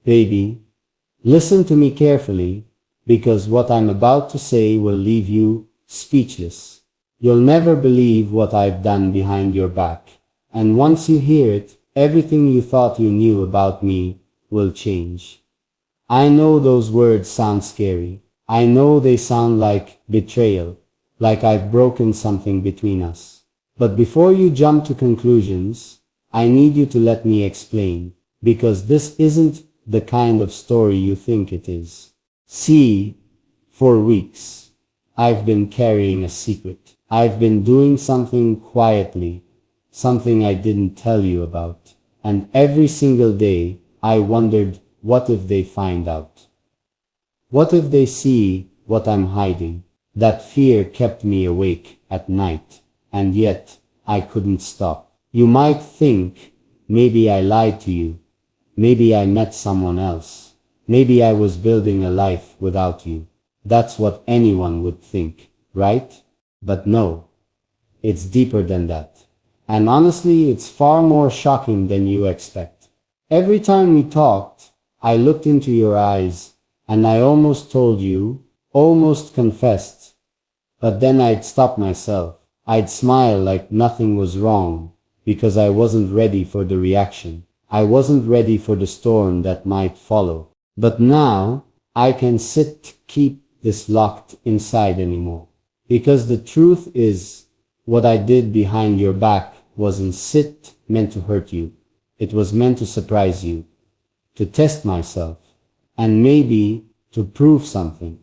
Baby, listen to me carefully, because what I'm about to say will leave you speechless. You'll never believe what I've done behind your back, and once you hear it, everything you thought you knew about me will change. I know those words sound scary. I know they sound like betrayal, like I've broken something between us. But before you jump to conclusions, I need you to let me explain, because this isn't the kind of story you think it is. See, for weeks, I've been carrying a secret. I've been doing something quietly, something I didn't tell you about. And every single day, I wondered, what if they find out? What if they see what I'm hiding? That fear kept me awake at night, and yet I couldn't stop. You might think, maybe I lied to you. Maybe I met someone else. Maybe I was building a life without you. That's what anyone would think, right? But no, it's deeper than that. And honestly, it's far more shocking than you expect. Every time we talked, I looked into your eyes, and I almost told you, almost confessed. But then I'd stop myself. I'd smile like nothing was wrong, because I wasn't ready for the reaction. I wasn't ready for the storm that might follow. But now, I can keep this locked inside anymore. Because the truth is, what I did behind your back wasn't meant to hurt you. It was meant to surprise you, to test myself, and maybe to prove something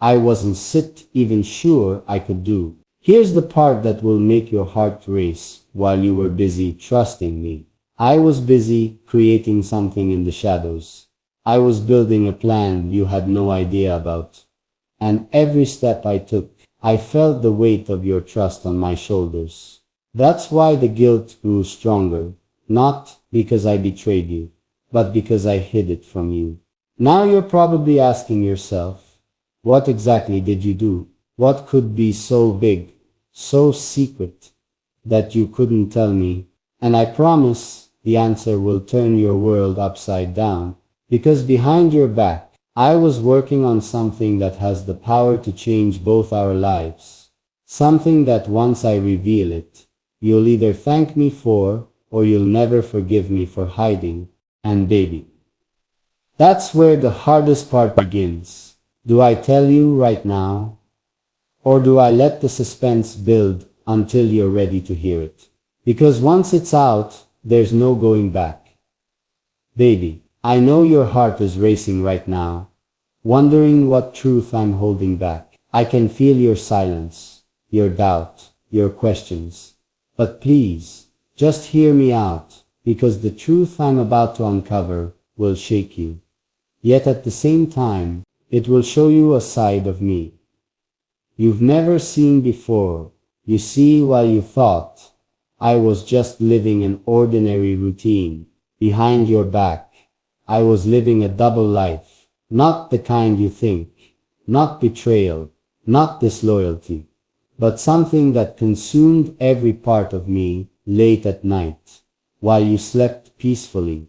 I wasn't even sure I could do. Here's the part that will make your heart race. While you were busy trusting me, I was busy creating something in the shadows. I was building a plan you had no idea about. And every step I took, I felt the weight of your trust on my shoulders. That's why the guilt grew stronger, not because I betrayed you, but because I hid it from you. Now you're probably asking yourself, what exactly did you do? What could be so big, so secret, that you couldn't tell me? And I promise the answer will turn your world upside down, because behind your back, I was working on something that has the power to change both our lives. Something that once I reveal it, you'll either thank me for, or you'll never forgive me for hiding. And baby, that's where the hardest part begins. Do I tell you right now? Or do I let the suspense build until you're ready to hear it? Because once it's out, there's no going back. Baby, I know your heart is racing right now, wondering what truth I'm holding back. I can feel your silence, your doubt, your questions. But please, just hear me out, because the truth I'm about to uncover will shake you. Yet at the same time, it will show you a side of me you've never seen before. You see, while you thought I was just living an ordinary routine, behind your back, I was living a double life. Not the kind you think, not betrayal, not disloyalty, but something that consumed every part of me. Late at night, while you slept peacefully,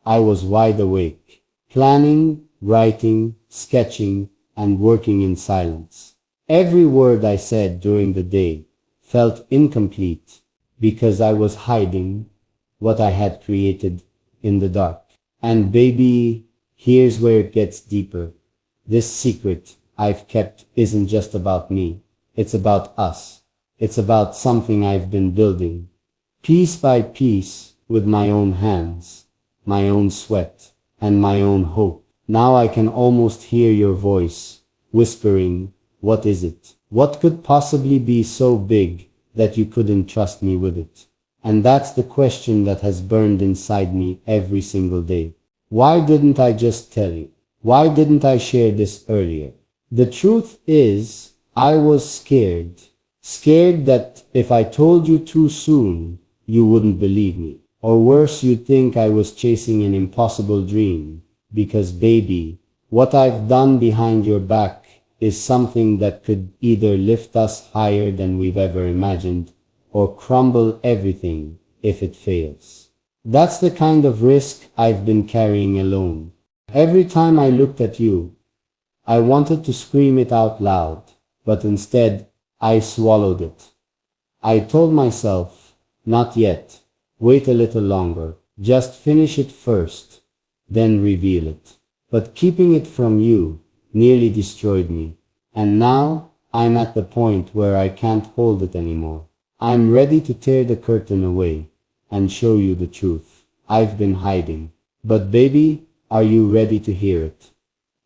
I was wide awake, planning, writing, sketching, and working in silence. Every word I said during the day felt incomplete, because I was hiding what I had created in the dark. And baby, here's where it gets deeper. This secret I've kept isn't just about me. It's about us. It's about something I've been building, piece by piece, with my own hands, my own sweat, and my own hope. Now I can almost hear your voice, whispering, what is it? What could possibly be so big that you couldn't trust me with it? And that's the question that has burned inside me every single day. Why didn't I just tell you? Why didn't I share this earlier? The truth is, I was scared. Scared that if I told you too soon, you wouldn't believe me. Or worse, you'd think I was chasing an impossible dream. Because baby, what I've done behind your back is something that could either lift us higher than we've ever imagined, or crumble everything if it fails. That's the kind of risk I've been carrying alone. Every time I looked at you, I wanted to scream it out loud, but instead, I swallowed it. I told myself, not yet, wait a little longer, just finish it first, then reveal it. But keeping it from you nearly destroyed me. And now, I'm at the point where I can't hold it anymore. I'm ready to tear the curtain away and show you the truth I've been hiding. But baby, are you ready to hear it?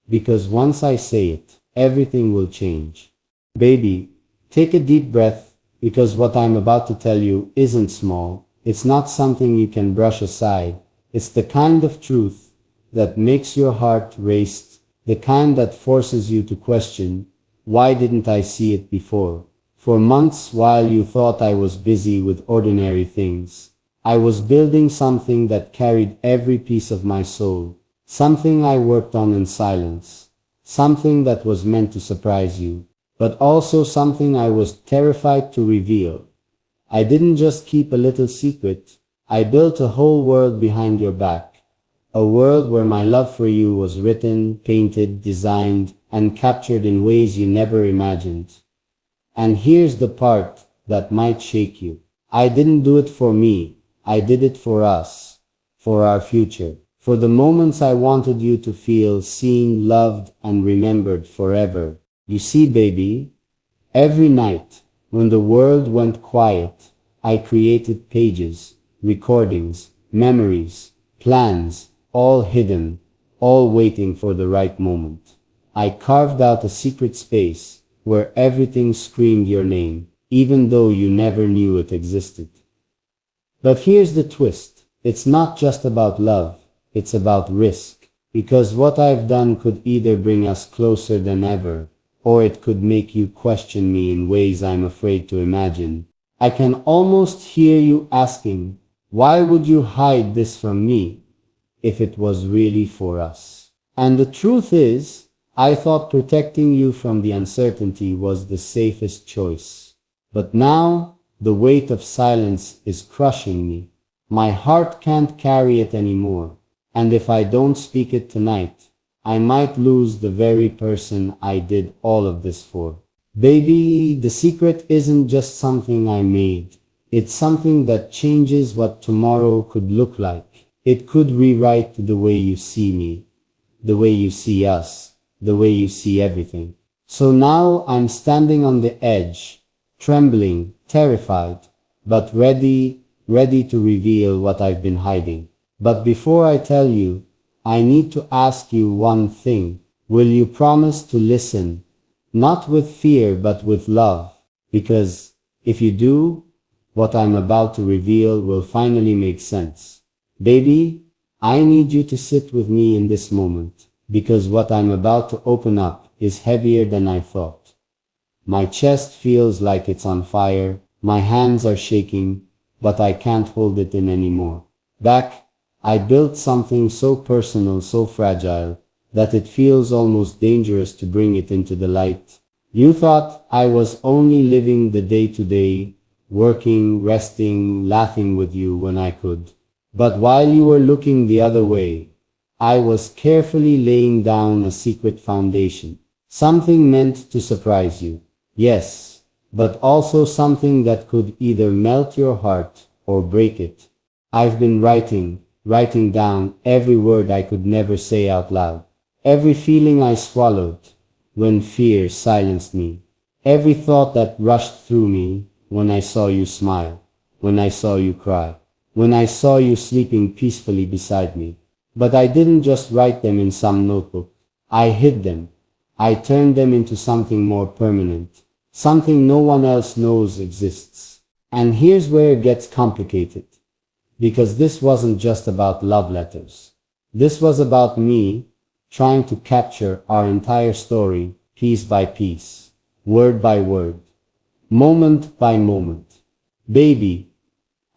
Because once I say it, everything will change. Baby, take a deep breath, because what I'm about to tell you isn't small. It's not something you can brush aside. It's the kind of truth that makes your heart race, the kind that forces you to question, why didn't I see it before? For months, while you thought I was busy with ordinary things, I was building something that carried every piece of my soul, something I worked on in silence, something that was meant to surprise you, but also something I was terrified to reveal. I didn't just keep a little secret, I built a whole world behind your back, a world where my love for you was written, painted, designed, and captured in ways you never imagined. And here's the part that might shake you. I didn't do it for me, I did it for us, for our future, for the moments I wanted you to feel seen, loved, and remembered forever. You see, baby, every night, when the world went quiet, I created pages, recordings, memories, plans, all hidden, all waiting for the right moment. I carved out a secret space where everything screamed your name, even though you never knew it existed. But here's the twist. It's not just about love, it's about risk. Because what I've done could either bring us closer than ever, or it could make you question me in ways I'm afraid to imagine. I can almost hear you asking, why would you hide this from me if it was really for us? And the truth is, I thought protecting you from the uncertainty was the safest choice. But now, the weight of silence is crushing me. My heart can't carry it anymore. And if I don't speak it tonight, I might lose the very person I did all of this for. Baby, the secret isn't just something I made. It's something that changes what tomorrow could look like. It could rewrite the way you see me, the way you see us, the way you see everything. So now I'm standing on the edge, trembling, terrified, but ready to reveal what I've been hiding. But before I tell you, I need to ask you one thing. Will you promise to listen? Not with fear, but with love. Because if you do, what I'm about to reveal will finally make sense. Baby, I need you to sit with me in this moment, because what I'm about to open up is heavier than I thought. My chest feels like it's on fire, my hands are shaking, but I can't hold it in anymore. Back, I built something so personal, so fragile, that it feels almost dangerous to bring it into the light. You thought I was only living the day-to-day, working, resting, laughing with you when I could. But while you were looking the other way, I was carefully laying down a secret foundation. Something meant to surprise you. Yes, but also something that could either melt your heart or break it. I've been writing down every word I could never say out loud. Every feeling I swallowed when fear silenced me. Every thought that rushed through me when I saw you smile, when I saw you cry, when I saw you sleeping peacefully beside me. But I didn't just write them in some notebook. I hid them. I turned them into something more permanent, something no one else knows exists. And here's where it gets complicated. Because this wasn't just about love letters. This was about me trying to capture our entire story, piece by piece, word by word, moment by moment. Baby,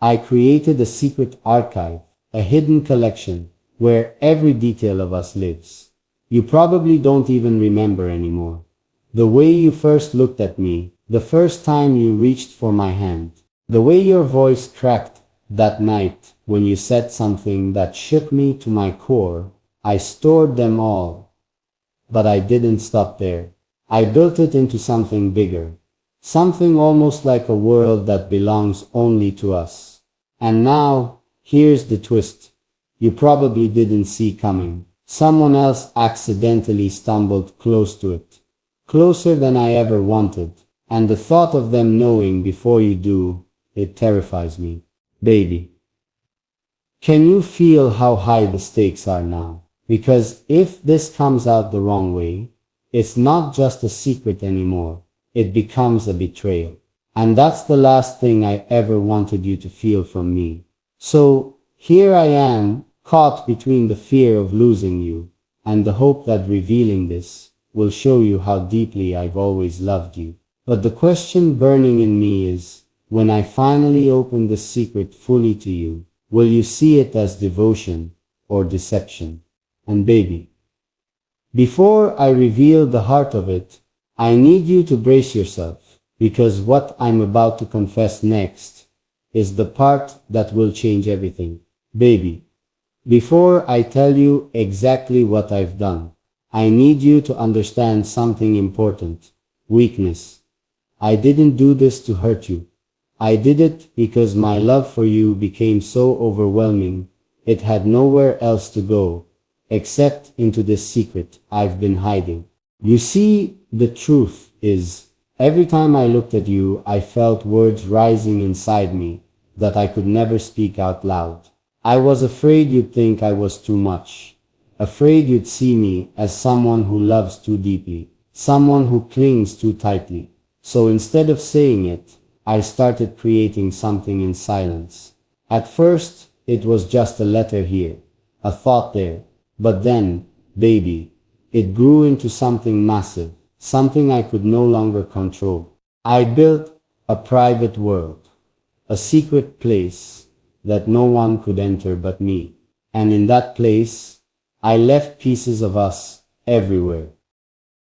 I created a secret archive, a hidden collection, where every detail of us lives. You probably don't even remember anymore. The way you first looked at me, the first time you reached for my hand, the way your voice cracked that night when you said something that shook me to my core. I stored them all. But I didn't stop there. I built it into something bigger. Something almost like a world that belongs only to us. And now, here's the twist. You probably didn't see coming. Someone else accidentally stumbled close to it. Closer than I ever wanted. And the thought of them knowing before you do, it terrifies me. Baby. Can you feel how high the stakes are now? Because if this comes out the wrong way, it's not just a secret anymore. It becomes a betrayal. And that's the last thing I ever wanted you to feel from me. So, here I am, caught between the fear of losing you, and the hope that revealing this will show you how deeply I've always loved you. But the question burning in me is, when I finally open the secret fully to you, will you see it as devotion or deception? And baby, before I reveal the heart of it, I need you to brace yourself, because what I'm about to confess next is the part that will change everything. Baby, before I tell you exactly what I've done, I need you to understand something important. Weakness. I didn't do this to hurt you. I did it because my love for you became so overwhelming, it had nowhere else to go, except into this secret I've been hiding. You see, the truth is, every time I looked at you, I felt words rising inside me that I could never speak out loud. I was afraid you'd think I was too much. Afraid you'd see me as someone who loves too deeply, someone who clings too tightly. So instead of saying it, I started creating something in silence. At first, it was just a letter here, a thought there. But then, baby, it grew into something massive, something I could no longer control. I built a private world, a secret place that no one could enter but me. And in that place, I left pieces of us everywhere.